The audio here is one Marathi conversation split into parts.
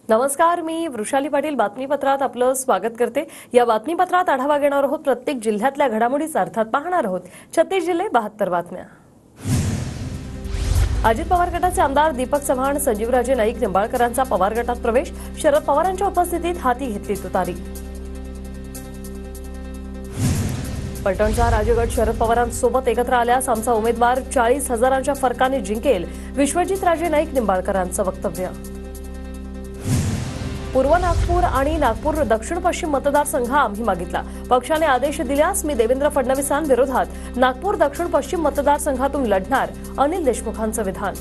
नमस्कार, मी वृषाली पाटील बातमीपत्रात आपलं स्वागत करते। या बातमीपत्रात आढावा घेणार आहोत प्रत्येक जिल्ह्यातल्या घडामोडीचा, अर्थात पाहणार आहोत 36 जिल्हे 72 बातम्या। अजित पवार गटाचे आमदार दीपक चव्हाण, संजीवराजे नाईक निंबाळकरांचा पवार गटात प्रवेश, शरद पवारांच्या उपस्थितीत हाती घेतली तुतारी। पलटणचा राजगड शरद पवारांसोबत एकत्र आल्यास आमचा उमेदवार 40,000च्या फरकाने जिंकेल, विश्वजितराजे नाईक निंबाळकरांचं वक्तव्य। पूर्व नागपूर आणि नागपूर दक्षिण पश्चिम मतदारसंघ आम्ही मागितला, पक्षाने आदेश दिल्यास मी देवेंद्र फडणवीसांविरोधात नागपूर दक्षिण पश्चिम मतदारसंघातून लढणार, अनिल देशमुखांचं विधान।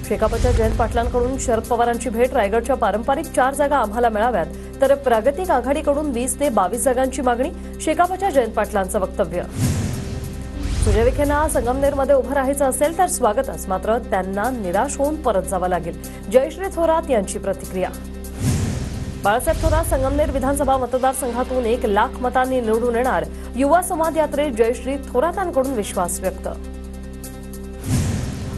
शेकापच्या जयंत पाटलांकडून शरद पवारांची भेट, रायगडच्या पारंपरिक 4 जागा आम्हाला मिळाव्यात, तर प्रागतिक आघाडीकडून 20 ते 22 जागांची मागणी, शेकापच्या जयंत पाटलांचं वक्तव्य। सुजय विखेंना संगमनेरमध्ये उभं राहायचं असेल तर स्वागतच, मात्र त्यांना निराश होऊन परत जावं लागेल, जयश्री थोरात यांची प्रतिक्रिया। बाळासाहेब थोरात संगमनेर विधानसभा मतदारसंघातून 1 लाख मतांनी निवडून येणार, युवा संवाद यात्रेत जयश्री थोरातांकडून विश्वास व्यक्त।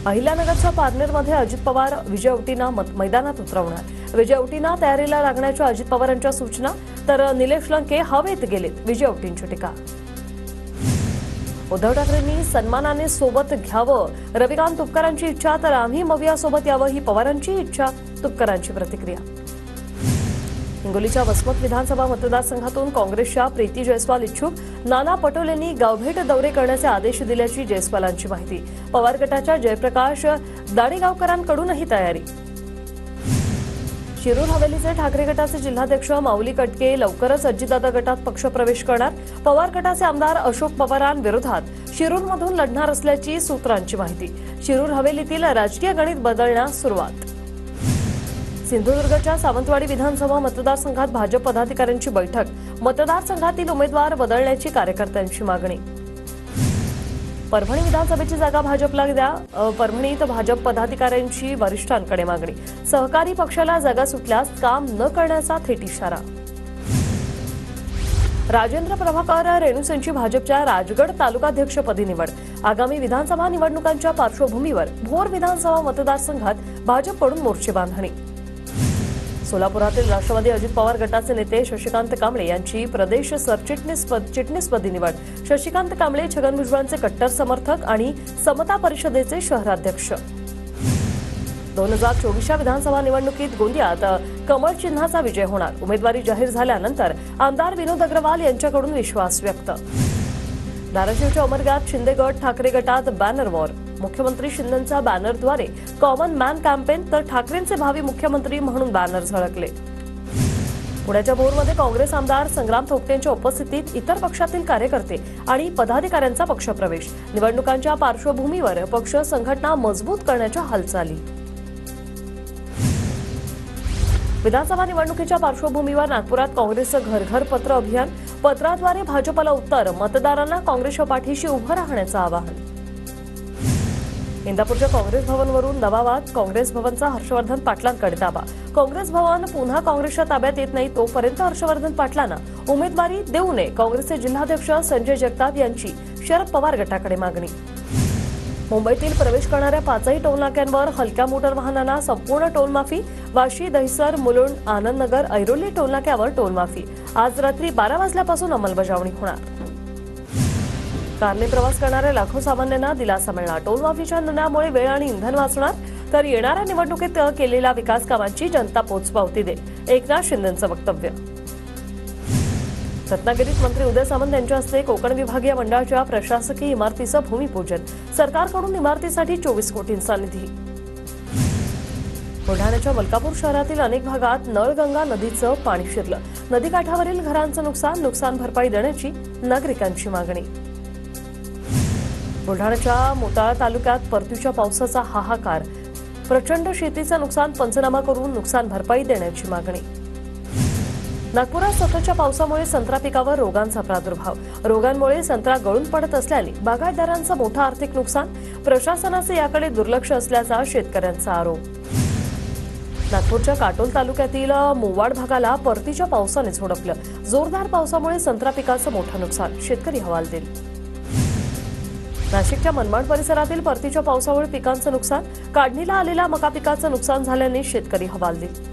अहिल्यानगरच्या पारनेरमध्ये अजित पवार विजय औटींना मैदानात उतरवणार, विजय औटींना तयारीला लागण्याच्या अजित पवारांच्या सूचना, तर निलेश लंके हवेत गेलेत, विजय औटींची टीका। उद्धव ठाकरेंनी सन्मानाने सोबत घ्यावं, रविकांत तुपकरांची इच्छा, तर आम्ही मवियासोबत यावं ही पवारांची इच्छा, तुपकरांची प्रतिक्रिया। हिंगोलीच्या वसमत विधानसभा मतदारसंघातून काँग्रेसच्या प्रीती जयस्वाल इच्छुक, नाना पटोलेंनी गावभेट दौरे करण्याचे आदेश दिल्याची जयस्वालांची माहिती। पवार गटाच्या जयप्रकाश दाणेगावकरांकडूनही तयारी। शिरूर हवेलीचे ठाकरे गटाचे जिल्हाध्यक्ष माऊली कटके लवकरच अजितदादा गटात पक्षप्रवेश करणार, पवार गटाचे आमदार अशोक पवारांविरोधात शिरूरमधून लढणार असल्याची सूत्रांची माहिती। शिरूर हवेलीतील राजकीय गणित बदलण्यास सुरुवात। सिंधुदुर्गच्या सावंतवाडी विधानसभा मतदारसंघात भाजप पदाधिकाऱ्यांची बैठक, मतदारसंघातील उमेदवार बदलण्याची कार्यकर्त्यांची मागणी। परभणी विधानसभेची जागा भाजपला द्या, परभणीत भाजप पदाधिकाऱ्यांची वरिष्ठांकडे मागणी। सहकारी पक्षाला जागा सुटल्यास काम न करण्याचा थेट इशारा। राजेंद्र प्रभाकर रेणुसेंची भाजपच्या राजगड तालुकाध्यक्षपदी निवड, आगामी विधानसभा निवडणुकांच्या पार्श्वभूमीवर भोर विधानसभा मतदारसंघात भाजपकडून मोर्चे बांधणी। सोलापुरातील राष्ट्रवादी अजित पवार गटाचे नेते शशिकांत कांबळे यांची प्रदेश सरचिटणीसपदी निवड, शशिकांत कांबळे छगन भुजबळांचे कट्टर समर्थक आणि समता परिषदेचे शहराध्यक्ष। 2024च्या विधानसभा निवडणुकीत गोंदियात कमळ चिन्हाचा विजय होणार, उमेदवारी जाहीर झाल्यानंतर आमदार विनोद अग्रवाल यांच्याकडून विश्वास व्यक्त। धाराशिवच्या उमरगात शिंदे गट ठाकरे गटात बॅनर वॉर, मुख्यमंत्री शिंदेंचा बॅनरद्वारे कॉमन मॅन कॅम्पेन, तर ठाकरेंचे भावी मुख्यमंत्री म्हणून बॅनर झळकले। पुण्याच्या भोरमध्ये काँग्रेस आमदार संग्राम थोपटेंच्या उपस्थितीत इतर पक्षातील कार्यकर्ते आणि पदाधिकाऱ्यांचा पक्षप्रवेश, निवडणुकांच्या पार्श्वभूमीवर पक्ष संघटना मजबूत करण्याच्या हालचाली। विधानसभा निवडणुकीच्या पार्श्वभूमीवर नागपुरात काँग्रेसचं घर घर पत्र अभियान, पत्राद्वारे भाजपला उत्तर, मतदारांना काँग्रेसच्या पाठीशी उभं राहण्याचं आवाहन। इंदापूरच्या काँग्रेस भवनवरून नवा वाद, काँग्रेस भवनचा हर्षवर्धन पाटलांकडे ताबा, काँग्रेस भवन पुन्हा काँग्रेसच्या ताब्यात येत नाही तोपर्यंत हर्षवर्धन पाटलांना उमेदवारी देऊ नये, काँग्रेसचे जिल्हाध्यक्ष संजय जगताप यांची शरद पवार गटाकडे मागणी। मुंबईतील प्रवेश करणाऱ्या 5ही टोलनाक्यांवर हलक्या मोटार वाहनांना संपूर्ण टोलमाफी, वाशी, दहिसर, मुलुंड, आनंदनगर, ऐरोली टोलनाक्यावर टोलमाफी, आज रात्री 12 वाजल्यापासून अंमलबजावणी होणार। कारने प्रवास करणाऱ्या लाखो सामान्यांना दिलासा मिळणार, टोलमाफीच्या निर्णयामुळे वेळ आणि इंधन वाचणार, तर येणाऱ्या निवडणुकीत केलेल्या विकास कामांची जनता पोचपावती देईल, एकनाथ शिंदेंचं वक्तव्य। रत्नागिरीत मंत्री उदय सामंत यांच्या हस्ते कोकण विभागीय मंडळाच्या प्रशासकीय इमारतीचं भूमिपूजन, सरकारकडून इमारतीसाठी 24 कोटींचा निधी। बुलढाण्याच्या मलकापूर शहरातील अनेक भागात नळगंगा नदीचं पाणी शिरलं, नदीकाठावरील घरांचं नुकसान भरपाई देण्याची नागरिकांची मागणी। बुलढाण्याच्या मोताळा तालुक्यात परतीच्या पावसाचा हाहाकार, प्रचंड शेतीचं नुकसान, पंचनामा करून नुकसान भरपाई देण्याची मागणी। नागपुरात सततच्या पावसामुळे संत्रा पिकावर रोगांचा प्रादुर्भाव, रोगांमुळे संत्रा गळून पडत असल्याने बागायतदारांचं मोठं आर्थिक नुकसान, प्रशासनाचे याकडे दुर्लक्ष असल्याचा शेतकऱ्यांचा आरोप। नागपूरच्या काटोल तालुक्यातील मोवाड भागाला परतीच्या पावसाने झोडपलं, जोरदार पावसामुळे संत्रा पिकाचं मोठं नुकसान, शेतकरी हवालदिल। नाशिकच्या मनमाड परिसरातील परतीच्या पावसामुळे पिकांचं नुकसान, काढणीला आलेल्या मका पिकाचं नुकसान झाल्याने शेतकरी हवालदिल.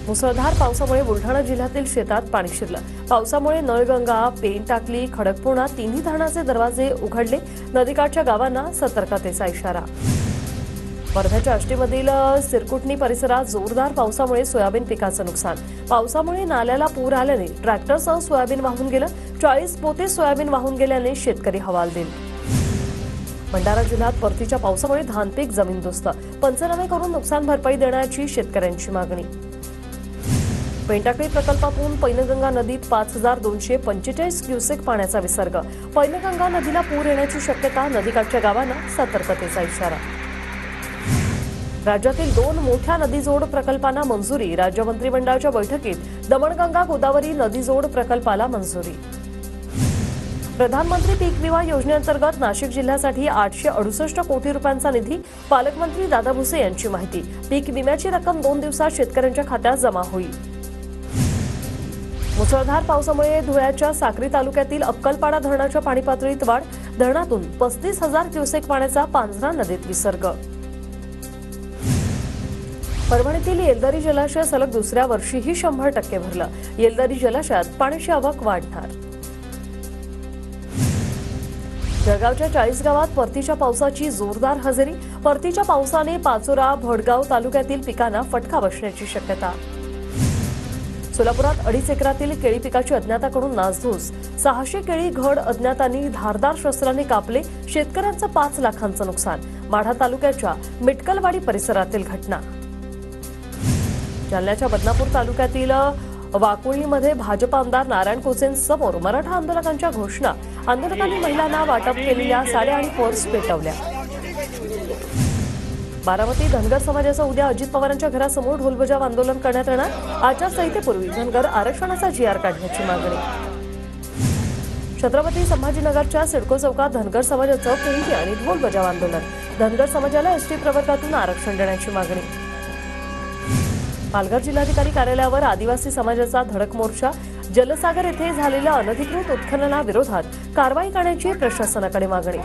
मुसळधार पावसामुळे बुलढाणा जिल्ह्यातील शेतात पाणी शिरलं. पावसामुळे नळगंगा, पेन टाकली, खडकपूर्णा तिन्ही धरणाचे दरवाजे उघडले. नदीकाठच्या गावांना सतर्कतेचा इशारा. वर्ध्याच्या आष्टीमधील सिरकुटणी परिसरात जोरदार पावसामुळे सोयाबीन पिकाचं नुकसान. पावसामुळे नाल्याला पूर आल्याने ट्रॅक्टरसह सोयाबीन वाहून गेलं. 40 पोते सोयाबीन वाहून गेल्याने शेतकरी हवालदिल. भंडारा जिल्ह्यात परतीच्या पावसामुळे धानपीक जमीनदोस्त. पंचनामे करून नुकसान भरपाई देण्याची शेतकऱ्यांची मागणी. पेंटाकळी प्रकल्पातून पैनगंगा नदीत 5245 क्युसेक पाण्याचा विसर्ग. पैनगंगा नदीला पूर येण्याची शक्यता, नदीकाठच्या गावांना सतर्कतेचा इशारा. राज्यातील 2 मोठ्या नदीजोड प्रकल्पांना मंजुरी. राज्य मंत्रिमंडळाच्या बैठकीत दमणगंगा गोदावरी नदीजोड प्रकल्पाला मंजुरी. प्रधानमंत्री पीक विमा योजनेअंतर्गत नाशिक जिल्ह्यासाठी 868 कोटी रुपयांचा निधी. पालकमंत्री दादा भुसे यांची माहिती. पीक विम्याची रक्कम 2 दिवसात शेतकऱ्यांच्या खात्यात जमा होईल. मुसळधार पावसामुळे धुळ्याच्या साक्री तालुक्यातील अक्कलपाडा धरणाच्या पाणी पातळीत वाढ. धरणातून 35,000 क्युसेक पाण्याचा पांझरा नदीत विसर्ग. परभणीतील येलदरी जलाशय सलग दुसऱ्या वर्षीही 100% भरलं. येलदरी जलाशयात पाण्याची आवक वाढणार. जळगावच्या 40 गावात परतीच्या पावसाची जोरदार हजेरी. परतीच्या पावसाने पाचोरा, भडगाव तालुक्यातील पिकांना फटका बसण्याची शक्यता. सोलापुरात 2.5 एकरातील केळी पिकाची अज्ञाताकडून नासधूस. 600 केळी घड अज्ञातांनी धारदार शस्त्राने कापले. शेतकऱ्यांचं 5 लाखांचं नुकसान. माढा तालुक्याच्या मिटकलवाडी परिसरातील घटना. जालन्याच्या बदनापूर तालुक्यातील वाकुळीमध्ये भाजप आमदार नारायण कोचेंसमोर मराठा आंदोलकांच्या घोषणा. आंदोलकांनी महिलांना वाटप केलेल्या साड्या आणि पर्स पेटवल्या. बारामती धनगर समाजाचं उद्या अजित पवारांच्या घरासमोर ढोलबजाव आंदोलन करण्यात येणार. आचारसंहितेपूर्वी धनगर आरक्षणाचा GR काढण्याची मागणी. छत्रपती संभाजीनगरच्या सिडको चौकात धनगर समाजाचं पेंटी आणि ढोलबजाव आंदोलन. धनगर समाजाला ST प्रवर्गातून आरक्षण देण्याची मागणी. पालघर जिल्हाधिकारी कार्यालयावर आदिवासी समाजाचा धडक मोर्चा. जलसागर येथे झालेल्या अनधिकृत उत्खननाविरोधात कारवाई करण्याची प्रशासनाकडे मागणी.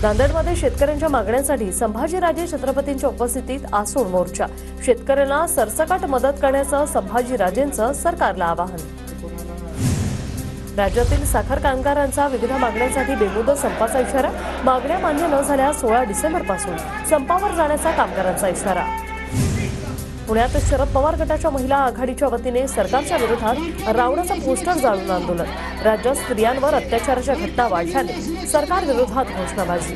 नांदेडमध्ये शेतकऱ्यांच्या मागण्यांसाठी संभाजीराजे छत्रपतींच्या उपस्थितीत आसूड मोर्चा. शेतकऱ्यांना सरसकट मदत करण्याचं संभाजीराजेंचं सरकारला आवाहन. राज्यातील साखर कामगारांचा विविध मागण्यांसाठी बेमुदत संपाचा इशारा. मागण्या मान्य न झाल्यास 16 डिसेंबरपासून संपावर जाण्याचा कामगारांचा इशारा. पुण्यात शरद पवार गटाच्या महिला आघाडीच्या वतीने सरकारच्या विरोधात रावणाचा पोस्टर जाळून आंदोलन. राज्यात स्त्रियांवर अत्याचाराच्या घटना वाढल्याने सरकार विरोधात घोषणाबाजी.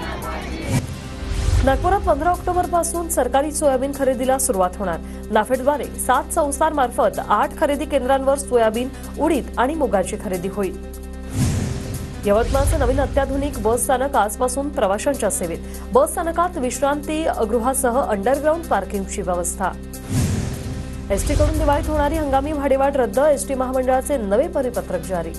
नागपुरात 15 ऑक्टोबरपासून सरकारी सोयाबीन खरेदीला सुरुवात होणार. नाफेडद्वारे 7 संस्थांमार्फत 8 खरेदी केंद्रांवर सोयाबीन, उडीद आणि मुगाची खरेदी होईल. यवतमाळचं नवीन अत्याधुनिक बस स्थानक आजपासून प्रवाशांच्या सेवेत. बस स्थानकात विश्रांती गृहासह अंडरग्राऊंड पार्किंगची व्यवस्था. ST कडून दिवाळीत होणारी हंगामी भाडेवाढ रद्द. ST महामंडळाचे नवे परिपत्रक जारी.